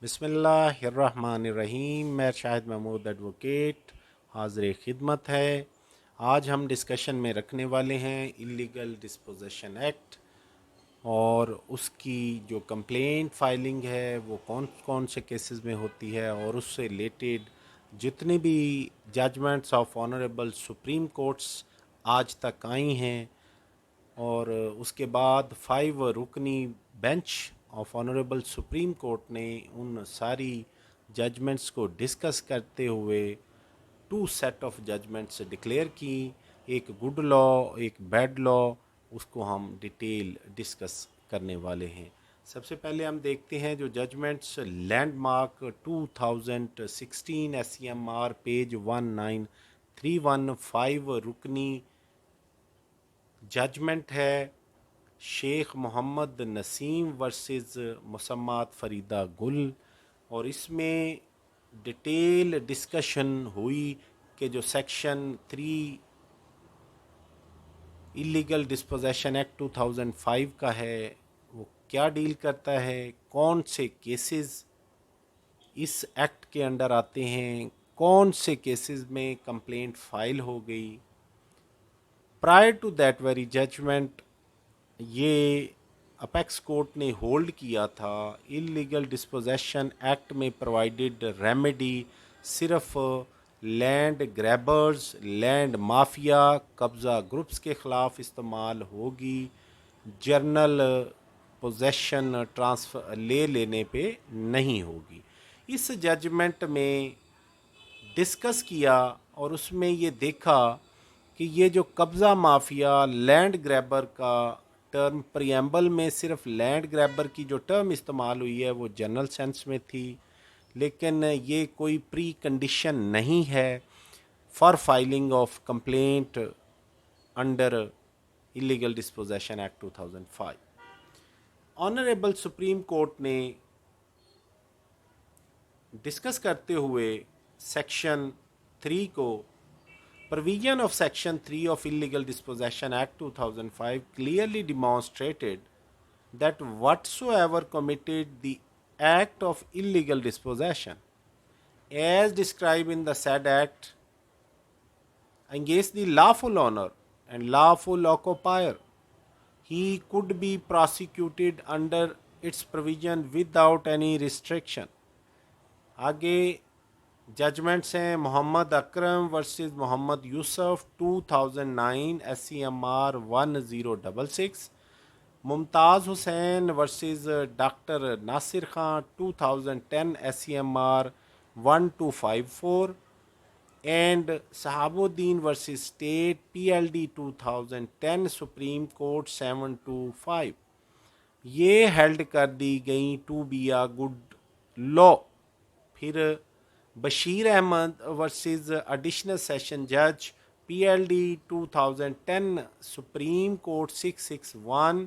بسم اللہ الرحمن الرحیم. میں شاہد محمود ایڈوکیٹ حاضر خدمت ہے. آج ہم ڈسکشن میں رکھنے والے ہیں اللیگل ڈسپوزیشن ایکٹ اور اس کی جو کمپلینٹ فائلنگ ہے وہ کون کون سے کیسز میں ہوتی ہے اور اس سے ریلیٹڈ جتنے بھی judgments of honourable supreme courts آج تک آئی ہیں، اور اس کے بعد 5 رکنی bench of honourable supreme court نے ان ساری ججمنٹس کو ڈسکس کرتے ہوئے 2 سیٹ آف ججمنٹس ڈکلیئر کی، ایک گڈ لا ایک بیڈ لا. اس کو ہم ڈیٹیل ڈسکس کرنے والے ہیں. سب سے پہلے ہم دیکھتے ہیں جو judgments landmark 2016 S C M R page 19315 رکنی ججمنٹ ہے شیخ محمد نسیم ورسز مسمات فریدہ گل، اور اس میں ڈیٹیل ڈسکشن ہوئی کہ جو سیکشن 3 اللیگل ڈسپوزیشن ایکٹ 2005 کا ہے وہ کیا ڈیل کرتا ہے، کون سے کیسز اس ایکٹ کے انڈر آتے ہیں، کون سے کیسز میں کمپلینٹ فائل ہو گئی. Prior to that very judgment یہ اپیکس کورٹ نے ہولڈ کیا تھا اللیگل ڈسپوزیشن ایکٹ میں پرووائڈڈ ریمیڈی صرف لینڈ گریبرز، لینڈ مافیا، قبضہ گروپس کے خلاف استعمال ہوگی، جرنل پوزیشن ٹرانسفر لے لینے پہ نہیں ہوگی. اس ججمنٹ میں ڈسکس کیا اور اس میں یہ دیکھا کہ یہ جو قبضہ مافیا لینڈ گریبر کا ٹرم پریمبل میں صرف لینڈ گریبر کی جو ٹرم استعمال ہوئی ہے وہ جنرل سینس میں تھی، لیکن یہ کوئی پری کنڈیشن نہیں ہے for filing of complaint under illegal dispossession act 2005. Honourable supreme court نے ڈسکس کرتے ہوئے سیکشن 3 کو Provision of Section 3 of Illegal Dispossession Act 2005 clearly demonstrated that whatsoever committed the act of illegal dispossession as described in the said act against the lawful owner and lawful occupier, he could be prosecuted under its provision without any restriction. آگے judgments ہیں Muhammad Akram versus Muhammad Yousuf 2009 S C M R 1066، Mumtaz Hussain versus doctor Nasir Khan 2010 S C M R 1254، and Sahabuddin versus state P L D 2010 supreme court 725. یہ held کر دی گئیں to be a good law. پھر Bashir Ahmad versus additional session جج P L D 2010 supreme court 661،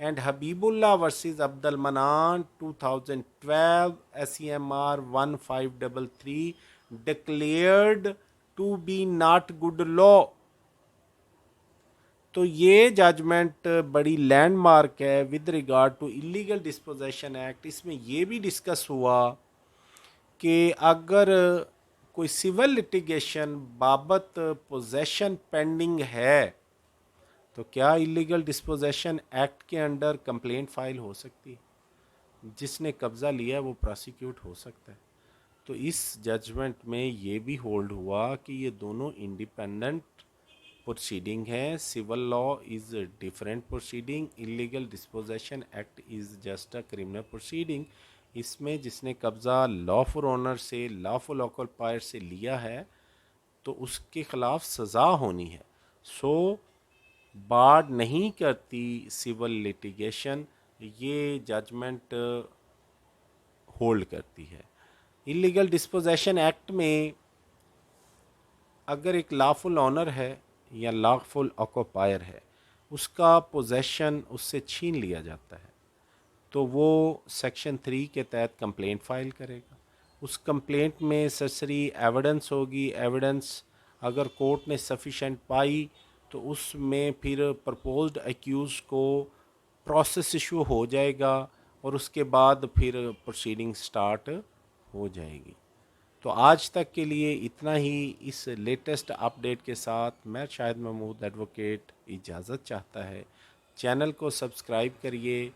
and Habibullah versus Abdul Mannan 2012 S C M R 1533 declared to be not good law. تو یہ judgment بڑی landmark ہے with regard to illegal dispossession act. اس میں یہ بھی discuss ہوا کہ اگر کوئی سول لٹیگیشن بابت پوزیشن پینڈنگ ہے تو کیا اللیگل ڈسپوزیشن ایکٹ کے انڈر کمپلینٹ فائل ہو سکتی ہے، جس نے قبضہ لیا وہ پراسیکیوٹ ہو سکتا ہے. تو اس ججمنٹ میں یہ بھی ہولڈ ہوا کہ یہ دونوں انڈیپینڈنٹ پروسیڈنگ ہے. Civil law is different proceeding, illegal dispossession act is just a criminal proceeding. اس میں جس نے قبضہ لافل اونر سے لافل آکوپائر سے لیا ہے تو اس کے خلاف سزا ہونی ہے. سو بارڈ نہیں کرتی سول لیٹیگیشن، یہ ججمنٹ ہولڈ کرتی ہے. اللیگل ڈسپوزیشن ایکٹ میں اگر ایک لافل اونر ہے یا لافل آکوپائر ہے، اس کا پوزیشن اس سے چھین لیا جاتا ہے تو وہ سیکشن 3 کے تحت کمپلینٹ فائل کرے گا. اس کمپلینٹ میں سرسری ایویڈنس ہوگی. ایویڈنس اگر کورٹ نے سفیشینٹ پائی تو اس میں پھر پرپوزڈ ایکیوز کو پروسیس ایشو ہو جائے گا اور اس کے بعد پھر پروسیڈنگ سٹارٹ ہو جائے گی. تو آج تک کے لیے اتنا ہی. اس لیٹسٹ اپڈیٹ کے ساتھ میں شاہد محمود ایڈوکیٹ اجازت چاہتا ہے. چینل کو سبسکرائب کریے.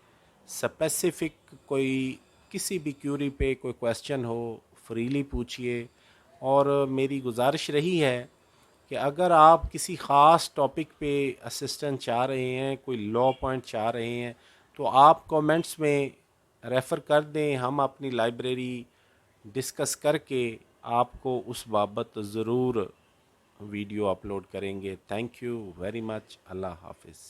سپیسیفک کوئی کسی بھی کیوری پہ کوئی کویسچن ہو فریلی پوچھیے. اور میری گزارش رہی ہے کہ اگر آپ کسی خاص ٹاپک پہ اسسٹنٹ چاہ رہے ہیں, کوئی لا پوائنٹ چاہ رہے ہیں, تو آپ کومنٹس میں ریفر کر دیں. ہم اپنی لائبریری ڈسکس کر کے آپ کو اس بابت ضرور ویڈیو اپلوڈ کریں گے. Thank you very much. اللہ حافظ.